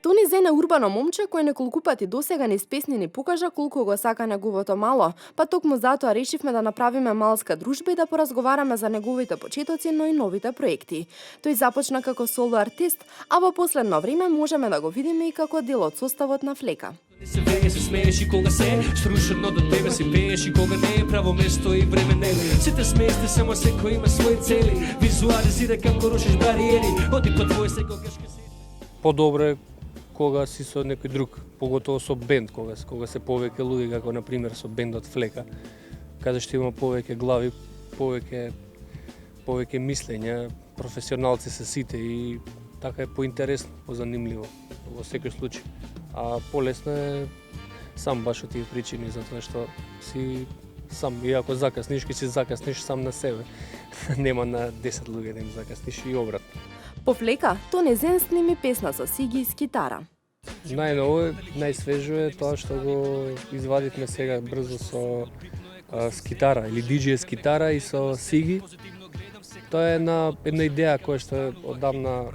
Тони Зен е урбано момче кој неколку пати досега низ песни ни покажа колку го сака неговото мало, па токму затоа решивме да направиме малска дружба и да поразговараме за неговите почетоци, но и новите проекти. Тој започна како соло артист, а во последно време можеме да го видиме и како дел од составот на Флека. Се веќе се смееш и кога се струшено до тебе си пееш и кога не е право место и време не е. Сите смеесте, само секој има своји цели. Визуализира како рушиш бариери, оди по твој секогаш ке се. Подобро кога си со некој друг, поготово со бенд, кога се повеќе луѓе, како на пример со бендот Флека, каде што има повеќе глави, повеќе мислења, професионалци се сите и така е поинтересно, позанимливо во секој случај. А полесно е сам баш од тие причини, затоа што си сам, и ако закасниш, ќе си закасниш сам на себе. Нема на 10 луѓе да им закасниш и обратно. По Флека, Тони Зен сними песна со Сиги и с китара. Најново, најсвежо е тоа што го извадивме сега брзо со китара, или диџеј с китара и со Сиги. Тоа е една идеја која што е одамна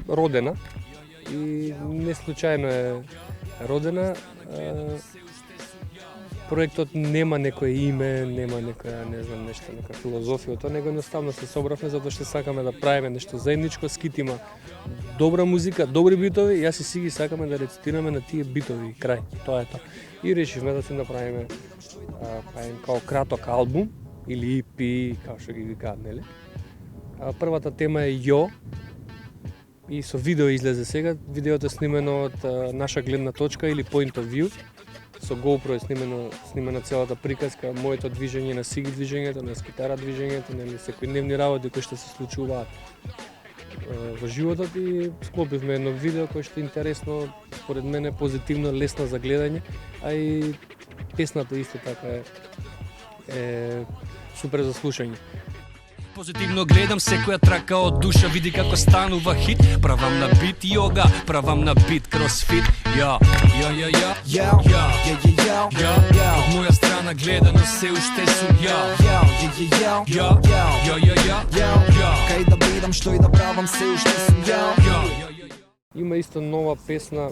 родена и не случајно е родена. Проектот нема некое име, нема некоја, не знам, нешто, нека филозофија, тоа него едноставно се собравме затоа што сакаме да правиме нешто заедничко, Скит има добра музика, добри битови, јас и Сиги сакаме да рецитираме на тие битови, крај, тоа е тоа. И решивме да си направиме као краток албум или EP, како што ги викаат, нели? Првата тема е Јо и со видео излезе сега, видеото е снимено од наша гледна точка или point of view. Со GoPro е снимена целата приказка, моето движење, на Сиги движењето, на китара движењето, нели секојдневни работи кои што се случуваат во животот и склопивме едно видео кое што е интересно, според мене позитивно, лесно за гледање, а и песната исто така е супер за слушање. Позитивно гледам секоја трака од душа, види како станува хит. Правам на бит йога, правам на бит кросфит. Ја. Од моја страна гледано се уште сум ја. Кај да бидам, што и да правам, се уште сум ја. Има исто нова песна,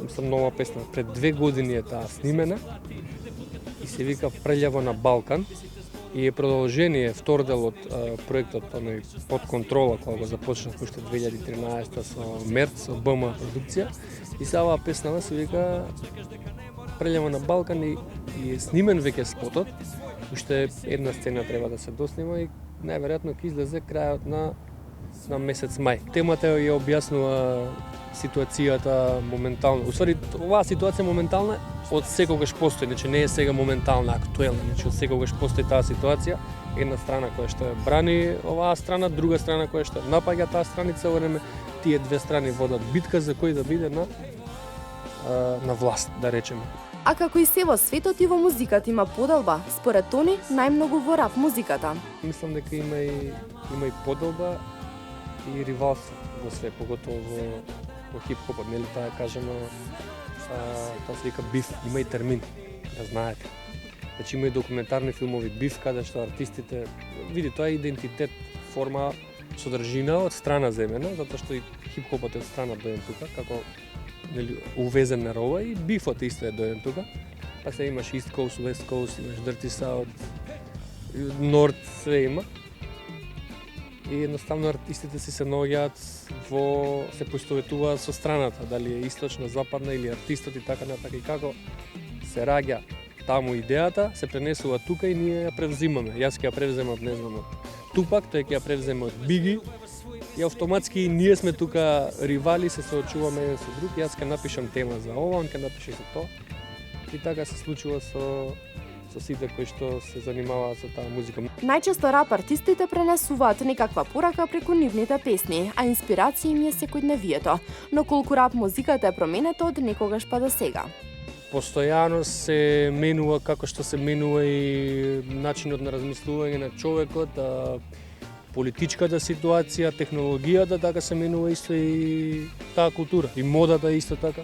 пред 2 години е таа снимена и се вика Прелјава на Балкан. И е продолжение, втор дел од проектот Под контрола, кога го започнав уште 2013 со Мерт, со БМ продукција. И сега оваа песна се вика Прелјава на Балкан и е снимен веќе спотот. Уште една сцена треба да се доснима и најверојатно ќе излезе крајот на месец мај. Темата ја објаснува ситуацијата моментално. Усвари, оваа ситуација моментална од секогаш постои, значи не е сега моментална, актуелна, значи од секогаш постои таа ситуација. Една страна која што ја брани оваа страна, друга страна која што напаѓа таа страница, време тие две страни водат битка за кој да биде на власт, да речеме. А како и се во светот и во музиката има поделба, според Тони најмногу во рап музиката. Мислам дека има и поделба и ривалство во све, поготово во хип-хопот, нели таа е кажано, тоа се вика биф, има и термин, да знаете. Значи има и документарни филмови биф, каде што артистите, види, тоа е идентитет, форма, содржина од страна земена, затоа што и хип-хопот е од страна доен тука, како нели увезен на рова и бифот исто е доен тука. Па се имаш East Coast, West Coast, имаш Dirty South, North, све има. И едноставно артистите си се наоѓаат се поистоветуваат со страната, дали е источна, западна или артистот и така натака, и како се раѓа таму идејата, се пренесува тука и ние ја превзимаме. Јас ќе ја превземам, не знам, од Тупак, тој ќе ја превземе од Биги и автоматски ние сме тука ривали, се соочуваме еден со друг, јас ќе напишам тема за ова, он ќе напише за тоа. И така се случува со сите кои што се занимаваат со таа музика. Најчесто рап артистите пренесуваат некаква порака преку нивните песни, а инспирација им е секојдневието. Но колку рап музиката е променета од некогаш па до сега? Постојано се менува како што се менува и начинот на размислување на човекот, политичката ситуација, технологијата, така се менува исто и таа култура, и модата исто така.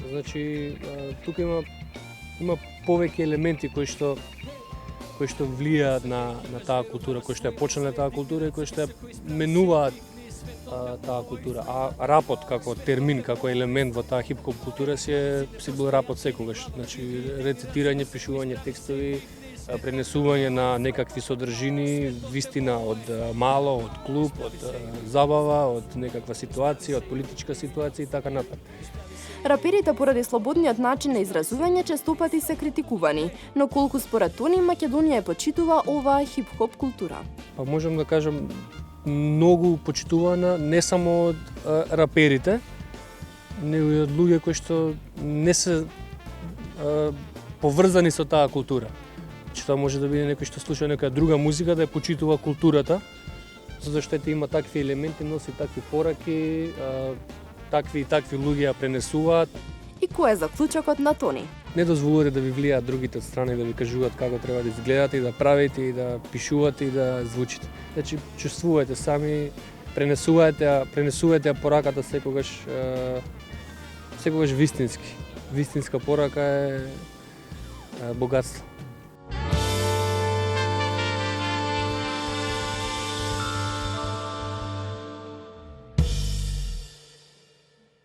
Значи, тука има повеќе елементи кои што влијаат на таа култура, кои што ја почнале таа култура и кои што ја менуваат таа култура. А рапот како термин, како елемент во таа хип-хоп култура си бил рапот секогаш. Значи рецитирање, пишување текстови, пренесување на некакви содржини, вистина од мало, од клуб, од забава, од некаква ситуација, од политичка ситуација и така натаму. Раперите поради слободниот начин на изразување често пати се критикувани, но колку според Тони Македонија почитува оваа хип-хоп култура? Па можам да кажам многу почитувана не само од раперите, него и од луѓе кои што не се поврзани со таа култура. Че тоа може да биде некој што слуша некоја друга музика да ја почитува културата, затоа што има такви елементи, носи такви пораки, такви луѓе ја пренесуваат. И кој е заклучокот на Тони? Не дозволувате да ви влијаат другите од страни, да ви кажуваат како треба да изгледате и да правите и да пишувате и да звучите. Значи, чувствувате сами, пренесуваате пораката секогаш вистински. Вистинска порака е богатство.